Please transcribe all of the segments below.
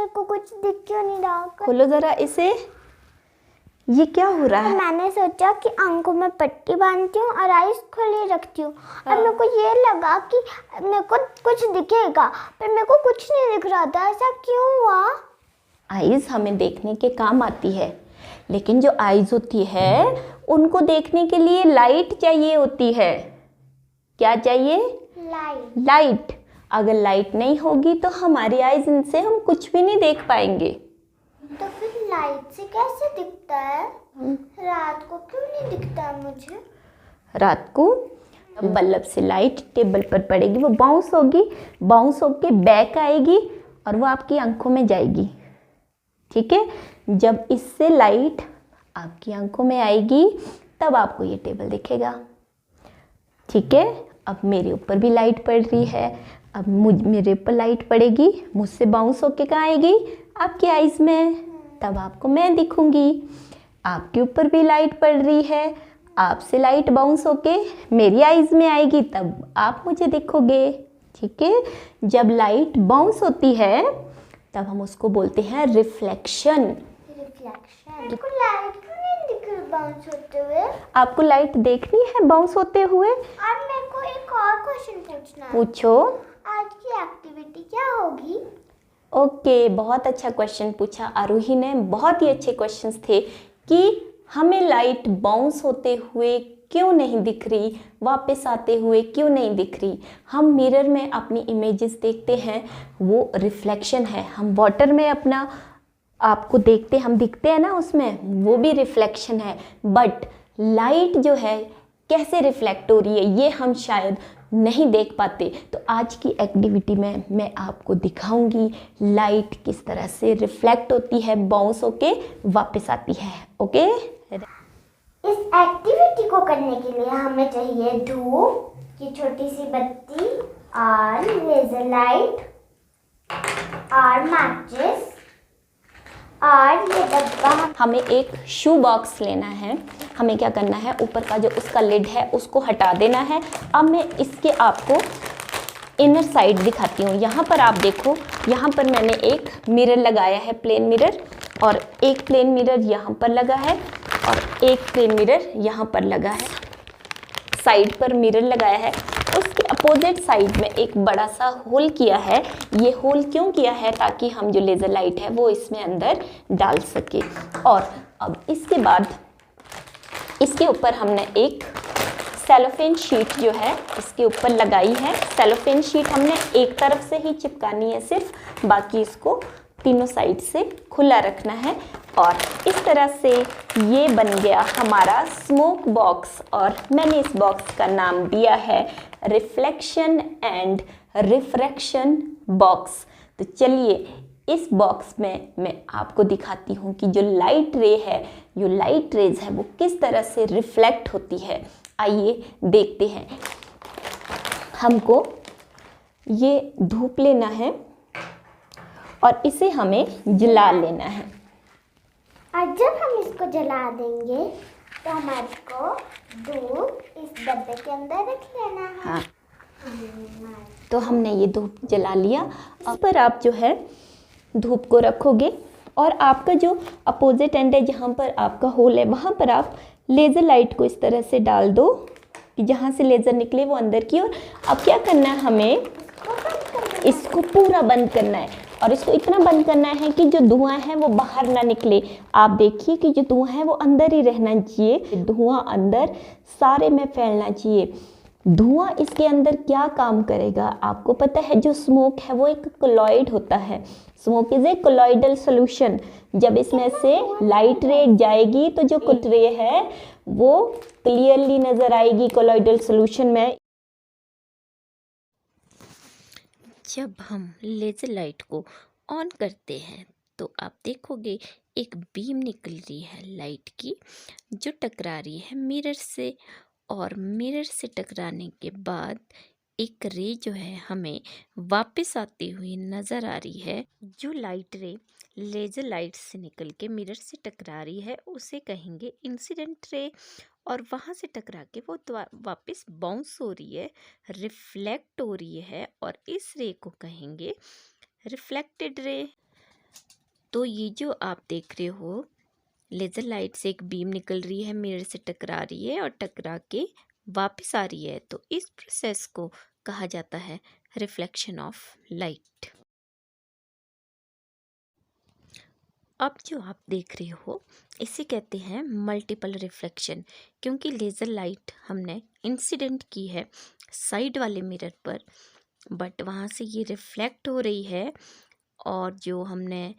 मेरे को कुछ दिख क्यों नहीं रहा? खोलो जरा इसे, ये क्या हो रहा है? मैंने सोचा कि आंखों में पट्टी बांधती हूँ और आईज खुली रखती हूँ। अब मेरे को ये लगा कि मेरे को कुछ दिखेगा, पर मेरे को कुछ नहीं दिख रहा था। ऐसा क्यों हुआ? आईज हमें देखने के काम आती है, लेकिन जो आईज होती है उनको देखने के लिए लाइट चाहिए होती है। क्या चाहिए? लाइट। लाइट। अगर लाइट नहीं होगी तो हमारी आईज इनसे हम कुछ भी नहीं देख पाएंगे। तो फिर लाइट से कैसे दिखता है? रात को क्यों नहीं दिखता मुझे? रात को बल्ब से लाइट टेबल पर पड़ेगी, वो बाउंस होगी, बाउंस होके बैक आएगी और वो आपकी आंखों में जाएगी। ठीक है, जब इससे लाइट आपकी आंखों में आएगी तब आपको ये टेबल दिखेगा। ठीक है, अब मेरे ऊपर भी लाइट पड़ रही है, अब मेरे ऊपर लाइट पड़ेगी, मुझसे बाउंस होके कहाँ आएगी? आपकी आईज में, तब आपको मैं दिखूंगी। आपके ऊपर भी लाइट पड़ रही है, आपसे लाइट बाउंस होके मेरी आईज में आएगी, तब आप मुझे दिखोगे। ठीक है, जब लाइट बाउंस होती है तब हम उसको बोलते हैं रिफ्लेक्शन। मेरे को लाइट क्यों नहीं दिख रही बाउंस होते हुए? आपको लाइट देखनी है बाउंस होते हुए? और मेरे को एक और क्वेश्चन पूछना है। पूछो। आज की एक्टिविटी क्या होगी? ओके, बहुत अच्छा क्वेश्चन पूछा आरूही ने। बहुत ही अच्छे क्वेश्चंस थे कि हमें लाइट बाउंस होते हुए क्यों नहीं दिख रही, वापस आते हुए क्यों नहीं दिख रही। हम मिरर में अपनी इमेजेस देखते हैं, वो रिफ्लेक्शन है। हम वाटर में अपना आपको देखते, हम दिखते हैं ना उसमें, वो भी रिफ्लेक्शन है। बट लाइट जो है कैसे रिफ्लेक्ट हो रही है ये हम शायद नहीं देख पाते। तो आज की एक्टिविटी में मैं आपको दिखाऊंगी लाइट किस तरह से रिफ्लेक्ट होती है, बाउंस होके वापस आती है। ओके, इस एक्टिविटी को करने के लिए हमें चाहिए धूप की छोटी सी बत्ती और लेजर लाइट और मैचेस और ये डब्बा। हमें एक शू बॉक्स लेना है। हमें क्या करना है, ऊपर का जो उसका लिड है उसको हटा देना है। अब मैं इसके आपको इनर साइड दिखाती हूँ। यहाँ पर आप देखो, यहाँ पर मैंने एक मिरर लगाया है, प्लेन मिरर, और एक प्लेन मिरर यहाँ पर लगा है और एक प्लेन मिरर यहाँ पर लगा है। साइड पर मिरर लगाया है, उसके अपोजिट साइड में एक बड़ा सा होल किया है। ये होल क्यों किया है? ताकि हम जो लेज़र लाइट है वो इसमें अंदर डाल सके। और अब इसके बाद इसके ऊपर हमने एक सेलोफेन शीट जो है इसके ऊपर लगाई है। सेलोफेन शीट हमने एक तरफ से ही चिपकानी है सिर्फ, बाकी इसको तीनों साइड से खुला रखना है। और इस तरह से ये बन गया हमारा स्मोक बॉक्स, और मैंने इस बॉक्स का नाम दिया है रिफ्लेक्शन एंड रिफ्रैक्शन बॉक्स। तो चलिए इस बॉक्स में मैं आपको दिखाती हूँ कि जो लाइट रे है, जो लाइट रेज है, वो किस तरह से रिफ्लेक्ट होती है। आइए देखते हैं। हमको ये धूप लेना है और इसे हमें जला लेना है। और जब हम इसको जला देंगे तो हमारे को धूप इस डब्बे के अंदर रख लेना है। हाँ, तो हमने ये धूप जला लिया। इस पर आप जो है धूप को रखोगे और आपका जो अपोजिट एंड है, जहाँ पर आपका होल है, वहाँ पर आप लेज़र लाइट को इस तरह से डाल दो कि जहाँ से लेज़र निकले वो अंदर की ओर। अब क्या करना है, हमें इसको पूरा बंद करना है और इसको इतना बंद करना है कि जो धुआं है वो बाहर ना निकले। आप देखिए कि जो धुआं है वो अंदर ही रहना चाहिए, धुआं अंदर सारे में फैलना चाहिए। धुआं इसके अंदर क्या काम करेगा आपको पता है? जो स्मोक है वो एक कोलॉइड होता है। Smoke is a colloidal solution. जब इसमें से लाइट रे जाएगी तो जो कुछ रे है वो क्लियरली नजर आएगी कोलॉइडल सॉल्यूशन में। जब हम लेज़र लाइट को ऑन करते हैं तो आप देखोगे एक बीम निकल रही है लाइट की, जो टकरा रही है मिरर से, और मिरर से टकराने के बाद एक रे जो है हमें वापस आती हुई नज़र आ रही है। जो लाइट रे लेज़र लाइट से निकल के मिरर से टकरा रही है उसे कहेंगे इंसिडेंट रे, और वहाँ से टकरा के वो वापस बाउंस हो रही है, रिफ्लेक्ट हो रही है, और इस रे को कहेंगे रिफ्लेक्टेड रे। तो ये जो आप देख रहे हो, लेज़र लाइट से एक बीम निकल रही है, मिरर से टकरा रही है और टकरा के वापस आ रही है, तो इस प्रोसेस को कहा जाता है रिफ्लेक्शन ऑफ लाइट। अब जो आप देख रहे हो इसे कहते हैं मल्टीपल रिफ्लेक्शन, क्योंकि लेज़र लाइट हमने इंसिडेंट की है साइड वाले मिरर पर, बट वहाँ से ये रिफ्लेक्ट हो रही है, और जो हमने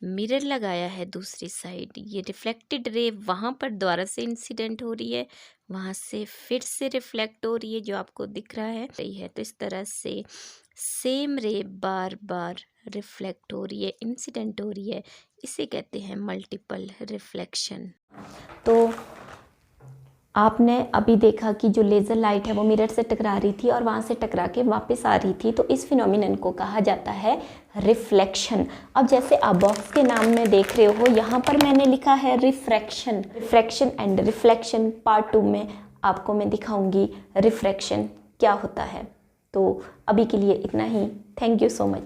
मिरर लगाया है दूसरी साइड, ये रिफ्लेक्टेड रे वहाँ पर दोबारा से इंसिडेंट हो रही है, वहाँ से फिर से रिफ्लेक्ट हो रही है, जो आपको दिख रहा है तो इस तरह से सेम रे बार बार रिफ्लेक्ट हो रही है, इंसिडेंट हो रही है, इसे कहते हैं मल्टीपल रिफ्लेक्शन। तो आपने अभी देखा कि जो लेज़र लाइट है वो मिरर से टकरा रही थी और वहाँ से टकरा के वापस आ रही थी, तो इस फिनोमिनन को कहा जाता है रिफ्लेक्शन। अब जैसे आप बॉक्स के नाम में देख रहे हो, यहाँ पर मैंने लिखा है refraction. Refraction and reflection part 2 में आपको मैं दिखाऊंगी रिफ्रैक्शन क्या होता है। तो अभी के लिए इतना ही। Thank you so much.